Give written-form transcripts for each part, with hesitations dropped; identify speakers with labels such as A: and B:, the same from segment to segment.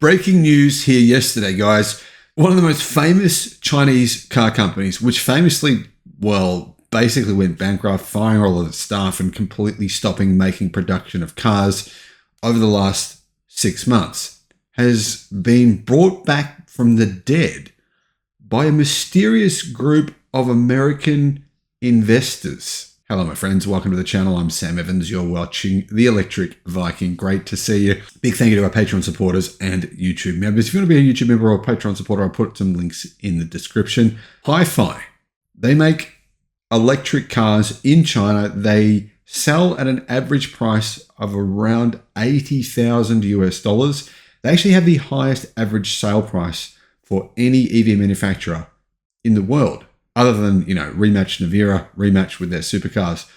A: Breaking news here yesterday, guys. One of the most famous Chinese car companies, which famously, basically went bankrupt, firing all of its staff and completely stopping making production of cars over the last 6 months, has been brought back from the dead by a mysterious group of American investors. Hello, my friends. Welcome to the channel. I'm Sam Evans. You're watching the Electric Viking. Great to see you. Big thank you to our Patreon supporters and YouTube members. If you want to be a YouTube member or a Patreon supporter, I'll put some links in the description. Hi-Fi. They make electric cars in China. They sell at an average price of around $80,000 US. They actually have the highest average sale price for any EV manufacturer in the world, other than, Rematch Navira, Rematch with their supercars.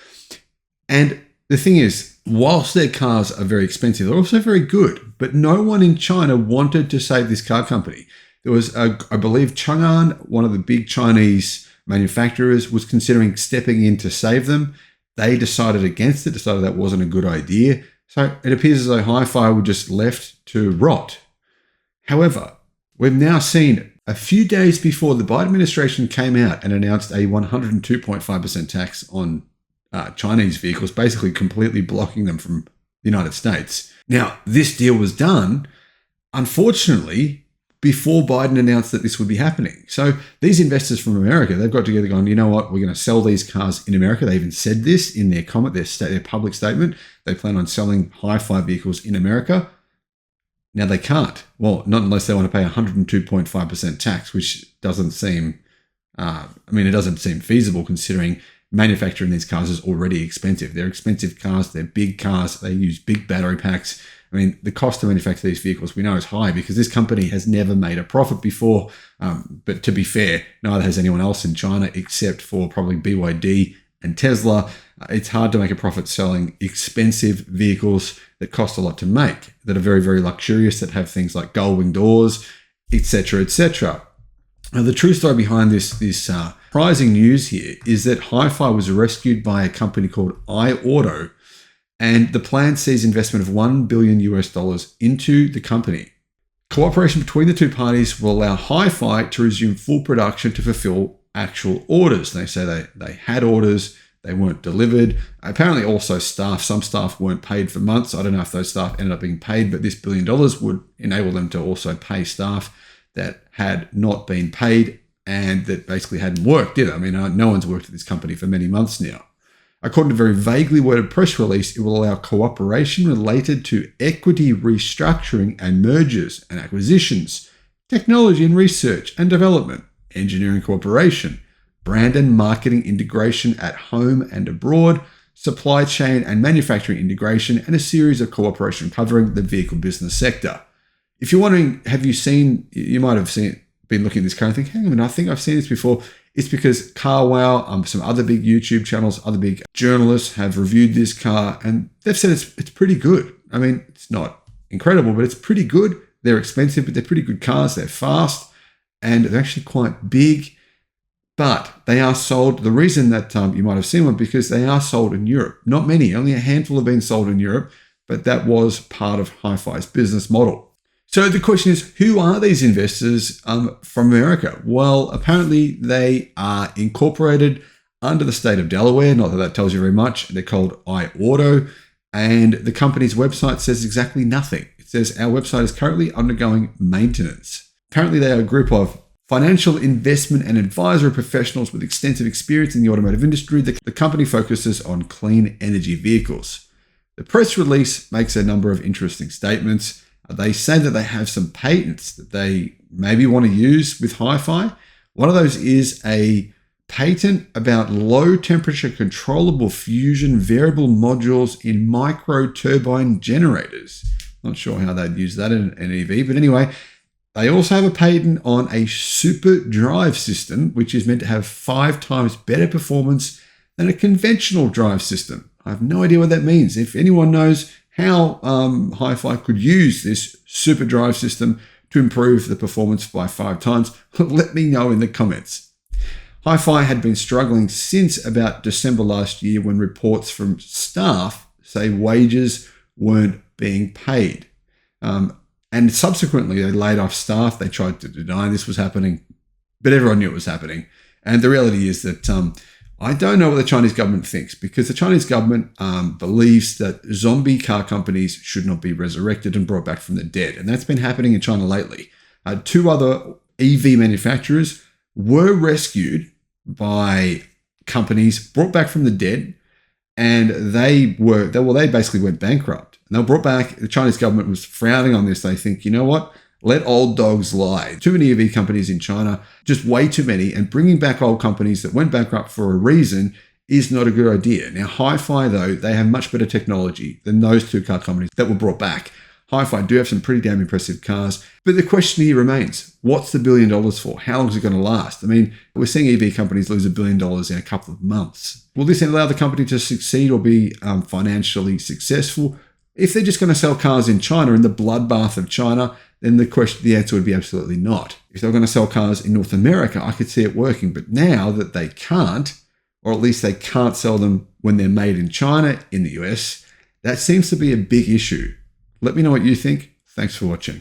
A: And the thing is, whilst their cars are very expensive, they're also very good. But no one in China wanted to save this car company. There was, I believe, Chang'an, one of the big Chinese manufacturers, was considering stepping in to save them. They decided against it, decided that wasn't a good idea. So it appears as though Hi-Fi were just left to rot. However, we've now seen a few days before the Biden administration came out and announced a 102.5% tax on Chinese vehicles, basically completely blocking them from the United States. Now, this deal was done, unfortunately, before Biden announced that this would be happening. So these investors from America, they've got together going, you know what, we're going to sell these cars in America. They even said this in their comment, their public statement. They plan on selling Hi-Fi vehicles in America. Now they can't. Well, not unless they want to pay 102.5% tax, which doesn't seem, it doesn't seem feasible considering manufacturing these cars is already expensive. They're expensive cars. They're big cars. They use big battery packs. The cost to manufacture these vehicles we know is high because this company has never made a profit before. But to be fair, neither has anyone else in China except for probably BYD and Tesla. It's hard to make a profit selling expensive vehicles that cost a lot to make, that are very, very luxurious, that have things like gull-wing doors, etc., etc. Now, the true story behind this surprising news here is that Hi-Fi was rescued by a company called iAuto, and the plan sees investment of $1 billion US into the company. Cooperation between the two parties will allow Hi-Fi to resume full production to fulfill actual orders. They say they had orders, they weren't delivered. Apparently also some staff weren't paid for months. I don't know if those staff ended up being paid, but this $1 billion would enable them to also pay staff that had not been paid and that basically hadn't worked either. No one's worked at this company for many months now. According to a very vaguely worded press release, it will allow cooperation related to equity restructuring and mergers and acquisitions, technology and research and development, engineering cooperation, brand and marketing integration at home and abroad, supply chain and manufacturing integration, and a series of cooperation covering the vehicle business sector. If you're wondering, you might have been looking at this car and think, hang on, I think I've seen this before. It's because CarWow, some other big YouTube channels, other big journalists have reviewed this car and they've said it's pretty good. It's not incredible, but it's pretty good. They're expensive, but they're pretty good cars. They're fast and they're actually quite big. But they are sold, the reason that you might have seen one, because they are sold in Europe. Not many, only a handful have been sold in Europe, but that was part of Hi-Fi's business model. So the question is, who are these investors from America? Well, apparently they are incorporated under the state of Delaware. Not that that tells you very much. They're called iAuto, and the company's website says exactly nothing. It says our website is currently undergoing maintenance. Apparently they are a group of financial investment and advisory professionals with extensive experience in the automotive industry. The company focuses on clean energy vehicles. The press release makes a number of interesting statements. They say that they have some patents that they maybe want to use with Hi-Fi. One of those is a patent about low temperature controllable fusion variable modules in micro turbine generators. Not sure how they'd use that in an EV, but anyway, they also have a patent on a super drive system, which is meant to have 5 times better performance than a conventional drive system. I have no idea what that means. If anyone knows how Hi-Fi could use this super drive system to improve the performance by 5 times, let me know in the comments. Hi-Fi had been struggling since about December last year when reports from staff say wages weren't being paid. And subsequently, they laid off staff. They tried to deny this was happening, but everyone knew it was happening. And the reality is that I don't know what the Chinese government thinks, because the Chinese government believes that zombie car companies should not be resurrected and brought back from the dead. And that's been happening in China lately. 2 other EV manufacturers were rescued by companies, brought back from the dead, and they basically went bankrupt. And they were brought back. The Chinese government was frowning on this. They think, you know what? Let old dogs lie. Too many EV companies in China, just way too many. And bringing back old companies that went bankrupt for a reason is not a good idea. Now, Hi-Fi, though, they have much better technology than those 2 car companies that were brought back. Hi-Fi do have some pretty damn impressive cars. But the question here remains, what's the $1 billion for? How long is it going to last? I mean, we're seeing EV companies lose $1 billion in a couple of months. Will this allow the company to succeed or be financially successful? If they're just going to sell cars in China, in the bloodbath of China, then the answer would be absolutely not. If they're going to sell cars in North America, I could see it working. But now that they can't, or at least they can't sell them when they're made in China, in the US, that seems to be a big issue. Let me know what you think. Thanks for watching.